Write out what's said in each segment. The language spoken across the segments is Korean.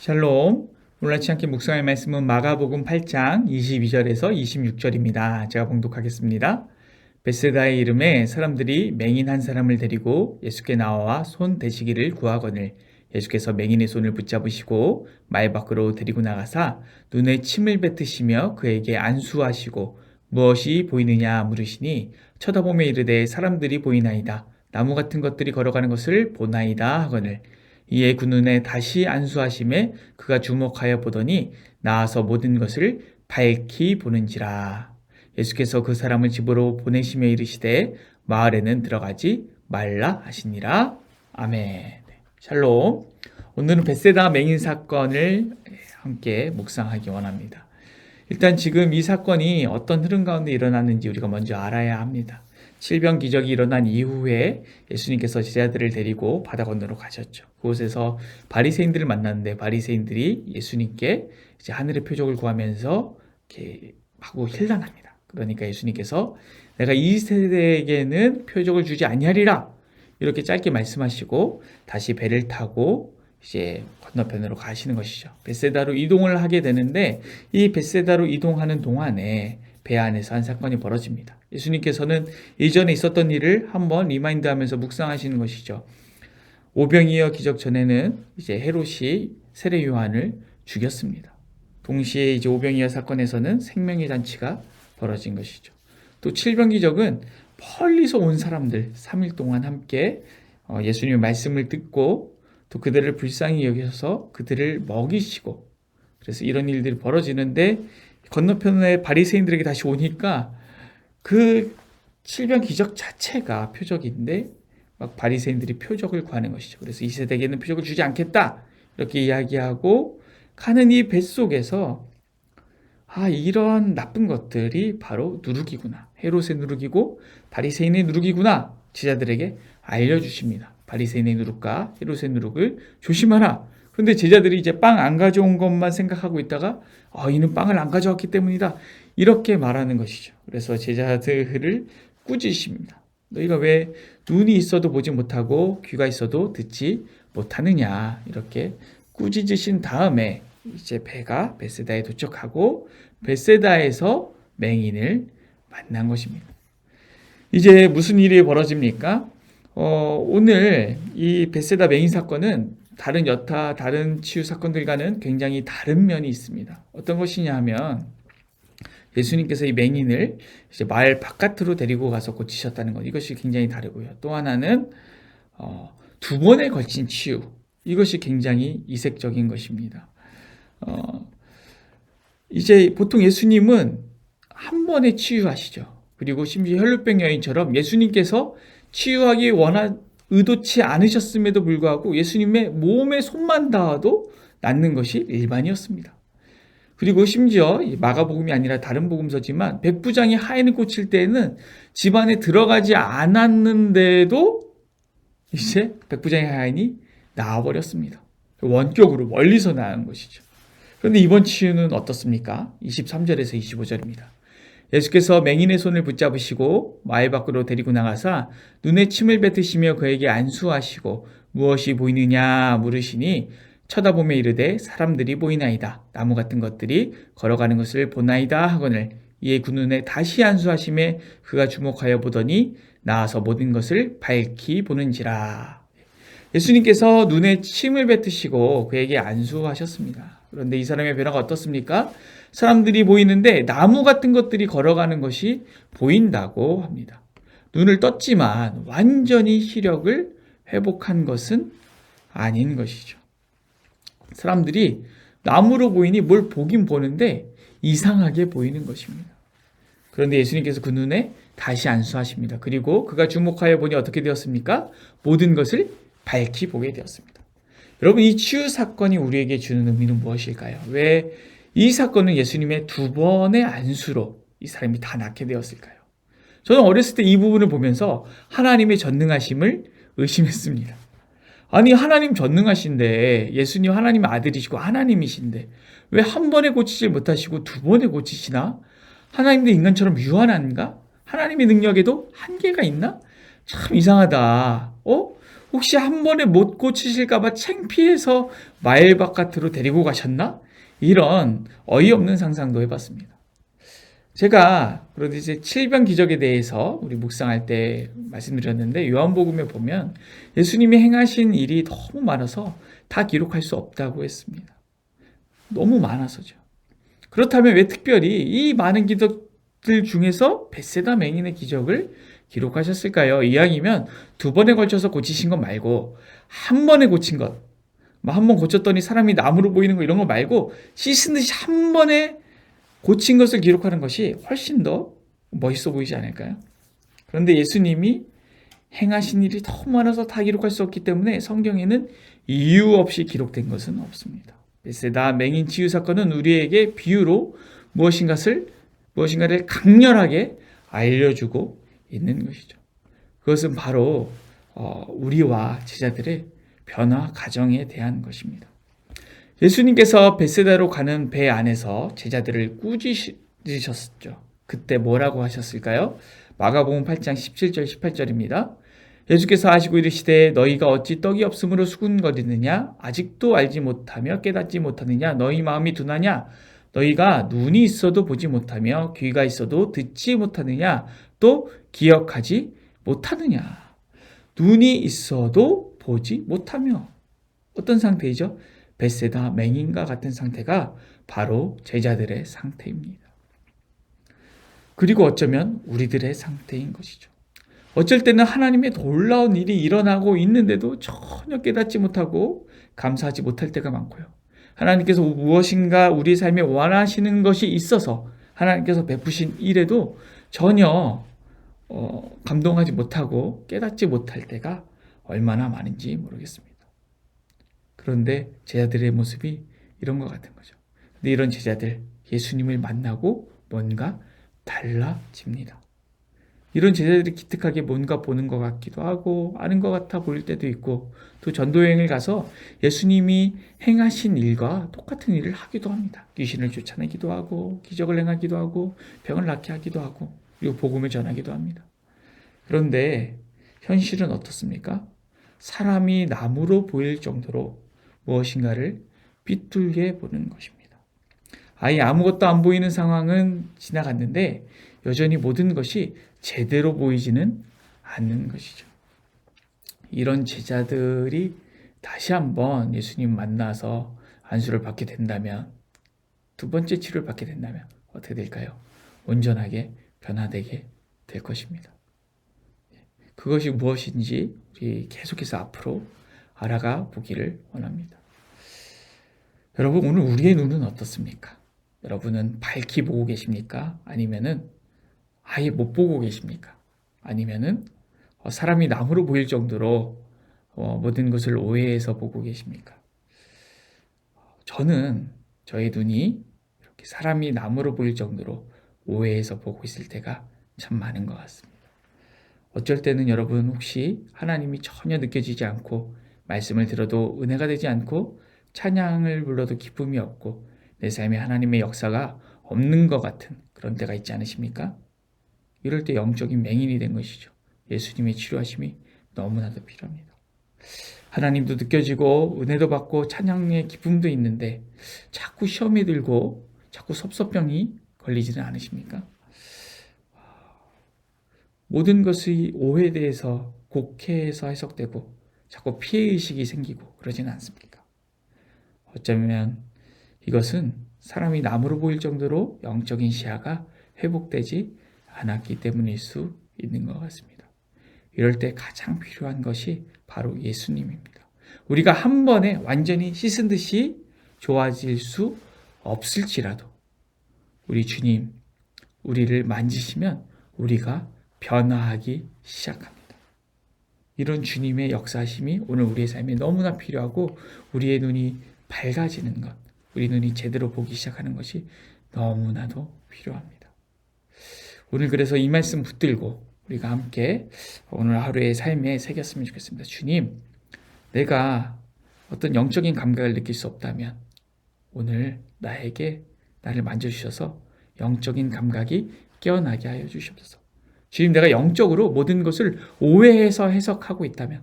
샬롬. 오늘 아침 함께 묵상할 말씀은 마가복음 8장 22절에서 26절입니다. 제가 봉독하겠습니다. 베세다의 이름에 사람들이 맹인 한 사람을 데리고 예수께 나와 손 대시기를 구하거늘 예수께서 맹인의 손을 붙잡으시고 마을 밖으로 데리고 나가사 눈에 침을 뱉으시며 그에게 안수하시고 무엇이 보이느냐 물으시니 쳐다보며 이르되 사람들이 보이나이다. 나무 같은 것들이 걸어가는 것을 보나이다 하거늘 이에 그 눈에 다시 안수하심에 그가 주목하여 보더니 나아서 모든 것을 밝히 보는지라. 예수께서 그 사람을 집으로 보내시며 이르시되 마을에는 들어가지 말라 하시니라. 아멘. 샬롬. 오늘은 벳세다 맹인 사건을 함께 묵상하기 원합니다. 일단 지금 이 사건이 어떤 흐름 가운데 일어났는지 우리가 먼저 알아야 합니다. 칠병 기적이 일어난 이후에 예수님께서 제자들을 데리고 바다 건너로 가셨죠. 그곳에서 바리새인들을 만났는데 바리새인들이 예수님께 이제 하늘의 표적을 구하면서 이렇게 하고 힐난합니다. 그러니까 예수님께서 내가 이 세대에게는 표적을 주지 아니하리라 이렇게 짧게 말씀하시고 다시 배를 타고 이제 건너편으로 가시는 것이죠. 벳세다로 이동을 하게 되는데 이 벳세다로 이동하는 동안에 배 안에서 한 사건이 벌어집니다. 예수님께서는 이전에 있었던 일을 한번 리마인드하면서 묵상하시는 것이죠. 오병이어 기적 전에는 이제 헤롯이 세례 요한을 죽였습니다. 동시에 이제 오병이어 사건에서는 생명의 잔치가 벌어진 것이죠. 또 칠병 기적은 멀리서 온 사람들 3일 동안 함께 예수님의 말씀을 듣고 또 그들을 불쌍히 여기셔서 그들을 먹이시고 그래서 이런 일들이 벌어지는데 건너편에 바리새인들에게 다시 오니까 그 칠병 기적 자체가 표적인데 막 바리새인들이 표적을 구하는 것이죠. 그래서 이 세대에게는 표적을 주지 않겠다 이렇게 이야기하고 가는 이 뱃속에서 이런 나쁜 것들이 바로 누룩이구나. 헤롯의 누룩이고 바리새인의 누룩이구나. 제자들에게 알려주십니다. 바리새인의 누룩과 헤롯의 누룩을 조심하라. 그런데 제자들이 이제 빵 안 가져온 것만 생각하고 있다가 이는 빵을 안 가져왔기 때문이다. 이렇게 말하는 것이죠. 그래서 제자들을 꾸짖습니다. 너희가 왜 눈이 있어도 보지 못하고 귀가 있어도 듣지 못하느냐. 이렇게 꾸짖으신 다음에 이제 배가 벳세다에 도착하고 벳세다에서 맹인을 만난 것입니다. 이제 무슨 일이 벌어집니까? 오늘 이 벳세다 맹인 사건은 다른 치유 사건들과는 굉장히 다른 면이 있습니다. 어떤 것이냐 하면 예수님께서 이 맹인을 이제 마을 바깥으로 데리고 가서 고치셨다는 것, 이것이 굉장히 다르고요. 또 하나는 두 번에 걸친 치유, 이것이 굉장히 이색적인 것입니다. 이제 보통 예수님은 한 번에 치유하시죠. 그리고 심지어 혈루병 여인처럼 예수님께서 치유하기 의도치 않으셨음에도 불구하고 예수님의 몸에 손만 닿아도 낫는 것이 일반이었습니다. 그리고 심지어 마가복음이 아니라 다른 복음서지만 백부장이 하인을 고칠 때에는 집안에 들어가지 않았는데도 이제 백부장의 하인이 나아버렸습니다. 원격으로 멀리서 나은 것이죠. 그런데 이번 치유는 어떻습니까? 23절에서 25절입니다. 예수께서 맹인의 손을 붙잡으시고 마을 밖으로 데리고 나가사 눈에 침을 뱉으시며 그에게 안수하시고 무엇이 보이느냐 물으시니 쳐다보며 이르되 사람들이 보이나이다. 나무 같은 것들이 걸어가는 것을 보나이다 하거늘 이에 그 눈에 다시 안수하심에 그가 주목하여 보더니 나아서 모든 것을 밝히 보는지라. 예수님께서 눈에 침을 뱉으시고 그에게 안수하셨습니다. 그런데 이 사람의 변화가 어떻습니까? 사람들이 보이는데 나무 같은 것들이 걸어가는 것이 보인다고 합니다. 눈을 떴지만 완전히 시력을 회복한 것은 아닌 것이죠. 사람들이 나무로 보이니 뭘 보긴 보는데 이상하게 보이는 것입니다. 그런데 예수님께서 그 눈에 다시 안수하십니다. 그리고 그가 주목하여 보니 어떻게 되었습니까? 모든 것을 밝히 보게 되었습니다. 여러분, 이 치유 사건이 우리에게 주는 의미는 무엇일까요? 왜 이 사건은 예수님의 두 번의 안수로 이 사람이 다 낫게 되었을까요? 저는 어렸을 때 이 부분을 보면서 하나님의 전능하심을 의심했습니다. 아니, 하나님 전능하신데 예수님 하나님의 아들이시고 하나님이신데 왜 한 번에 고치지 못하시고 두 번에 고치시나? 하나님도 인간처럼 유한한가? 하나님의 능력에도 한계가 있나? 참 이상하다. 혹시 한 번에 못 고치실까봐 창피해서 마을 바깥으로 데리고 가셨나? 이런 어이없는 상상도 해봤습니다. 제가 그런데 이제 칠병 기적에 대해서 우리 묵상할 때 말씀드렸는데 요한복음에 보면 예수님이 행하신 일이 너무 많아서 다 기록할 수 없다고 했습니다. 너무 많아서죠. 그렇다면 왜 특별히 이 많은 기적들 중에서 벳세다 맹인의 기적을 기록하셨을까요? 이왕이면 두 번에 걸쳐서 고치신 것 말고 한 번에 고친 것, 한 번 고쳤더니 사람이 나무로 보이는 거 이런 거 말고 씻은 듯이 한 번에 고친 것을 기록하는 것이 훨씬 더 멋있어 보이지 않을까요? 그런데 예수님이 행하신 일이 너무 많아서 다 기록할 수 없기 때문에 성경에는 이유 없이 기록된 것은 없습니다. 벳세다 맹인 치유 사건은 우리에게 비유로 무엇인가를 강렬하게 알려주고 있는 것이죠. 그것은 바로 우리와 제자들의 변화 과정에 대한 것입니다. 예수님께서 벳세다로 가는 배 안에서 제자들을 꾸짖으셨죠. 그때 뭐라고 하셨을까요? 마가복음 8장 17절 18절입니다. 예수께서 하시고 이르시되 너희가 어찌 떡이 없으므로 수군거리느냐 아직도 알지 못하며 깨닫지 못하느냐 너희 마음이 둔하냐 너희가 눈이 있어도 보지 못하며 귀가 있어도 듣지 못하느냐 또 기억하지 못하느냐. 눈이 있어도 보지 못하며 어떤 상태이죠? 벳세다 맹인과 같은 상태가 바로 제자들의 상태입니다. 그리고 어쩌면 우리들의 상태인 것이죠. 어쩔 때는 하나님의 놀라운 일이 일어나고 있는데도 전혀 깨닫지 못하고 감사하지 못할 때가 많고요. 하나님께서 무엇인가 우리 삶에 원하시는 것이 있어서 하나님께서 베푸신 일에도 전혀 감동하지 못하고 깨닫지 못할 때가 얼마나 많은지 모르겠습니다. 그런데 제자들의 모습이 이런 것 같은 거죠. 근데 이런 제자들 예수님을 만나고 뭔가 달라집니다. 이런 제자들이 기특하게 뭔가 보는 것 같기도 하고 아는 것 같아 보일 때도 있고 또 전도여행을 가서 예수님이 행하신 일과 똑같은 일을 하기도 합니다. 귀신을 쫓아내기도 하고 기적을 행하기도 하고 병을 낫게 하기도 하고 그리고 복음을 전하기도 합니다. 그런데 현실은 어떻습니까? 사람이 나무로 보일 정도로 무엇인가를 삐뚤게 보는 것입니다. 아예 아무것도 안 보이는 상황은 지나갔는데 여전히 모든 것이 제대로 보이지는 않는 것이죠. 이런 제자들이 다시 한번 예수님 만나서 안수를 받게 된다면 두 번째 치료를 받게 된다면 어떻게 될까요? 온전하게 변화되게 될 것입니다. 그것이 무엇인지 우리 계속해서 앞으로 알아가 보기를 원합니다. 여러분 오늘 우리의 눈은 어떻습니까? 여러분은 밝히 보고 계십니까? 아니면은 아예 못 보고 계십니까? 아니면은 사람이 나무로 보일 정도로 모든 것을 오해해서 보고 계십니까? 저는 저의 눈이 이렇게 사람이 나무로 보일 정도로 오해해서 보고 있을 때가 참 많은 것 같습니다. 어쩔 때는 여러분 혹시 하나님이 전혀 느껴지지 않고 말씀을 들어도 은혜가 되지 않고 찬양을 불러도 기쁨이 없고 내 삶에 하나님의 역사가 없는 것 같은 그런 때가 있지 않으십니까? 이럴 때 영적인 맹인이 된 것이죠. 예수님의 치료하심이 너무나도 필요합니다. 하나님도 느껴지고 은혜도 받고 찬양의 기쁨도 있는데 자꾸 시험이 들고 자꾸 섭섭병이 걸리지는 않으십니까? 모든 것이 오해돼서 곡해해서 해석되고 자꾸 피해의식이 생기고 그러지는 않습니까? 어쩌면 이것은 사람이 나무로 보일 정도로 영적인 시야가 회복되지 않았기 때문일 수 있는 것 같습니다. 이럴 때 가장 필요한 것이 바로 예수님입니다. 우리가 한 번에 완전히 씻은 듯이 좋아질 수 없을지라도 우리 주님, 우리를 만지시면 우리가 변화하기 시작합니다. 이런 주님의 역사심이 오늘 우리의 삶에 너무나 필요하고 우리의 눈이 밝아지는 것, 우리 눈이 제대로 보기 시작하는 것이 너무나도 필요합니다. 오늘 그래서 이 말씀 붙들고 우리가 함께 오늘 하루의 삶에 새겼으면 좋겠습니다. 주님, 내가 어떤 영적인 감각을 느낄 수 없다면 오늘 나를 만져주셔서 영적인 감각이 깨어나게 하여 주시옵소서. 주님, 내가 영적으로 모든 것을 오해해서 해석하고 있다면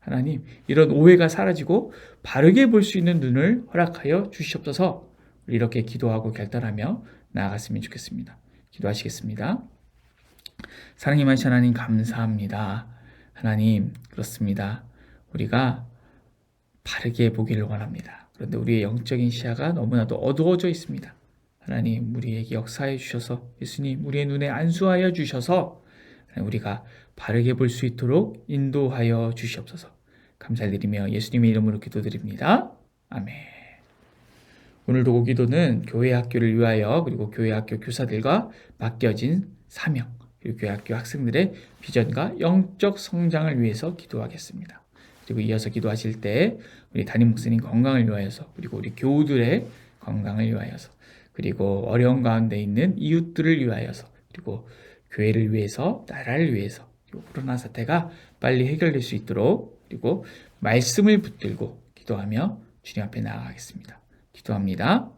하나님, 이런 오해가 사라지고 바르게 볼 수 있는 눈을 허락하여 주시옵소서. 이렇게 기도하고 결단하며 나아갔으면 좋겠습니다. 기도하시겠습니다. 사랑이 많으신 하나님 감사합니다. 하나님, 그렇습니다. 우리가 바르게 보기를 원합니다. 그런데 우리의 영적인 시야가 너무나도 어두워져 있습니다. 하나님, 우리에게 역사해 주셔서, 예수님, 우리의 눈에 안수하여 주셔서 우리가 바르게 볼 수 있도록 인도하여 주시옵소서. 감사드리며 예수님의 이름으로 기도드립니다. 아멘. 오늘 도고 기도는 교회 학교를 위하여, 그리고 교회 학교 교사들과 맡겨진 사명, 그리고 교회 학교 학생들의 비전과 영적 성장을 위해서 기도하겠습니다. 그리고 이어서 기도하실 때 우리 담임 목사님 건강을 위하여서, 그리고 우리 교우들의 건강을 위하여서, 그리고 어려운 가운데 있는 이웃들을 위하여서, 그리고 교회를 위해서, 나라를 위해서, 그리고 코로나 사태가 빨리 해결될 수 있도록, 그리고 말씀을 붙들고 기도하며 주님 앞에 나아가겠습니다. 기도합니다.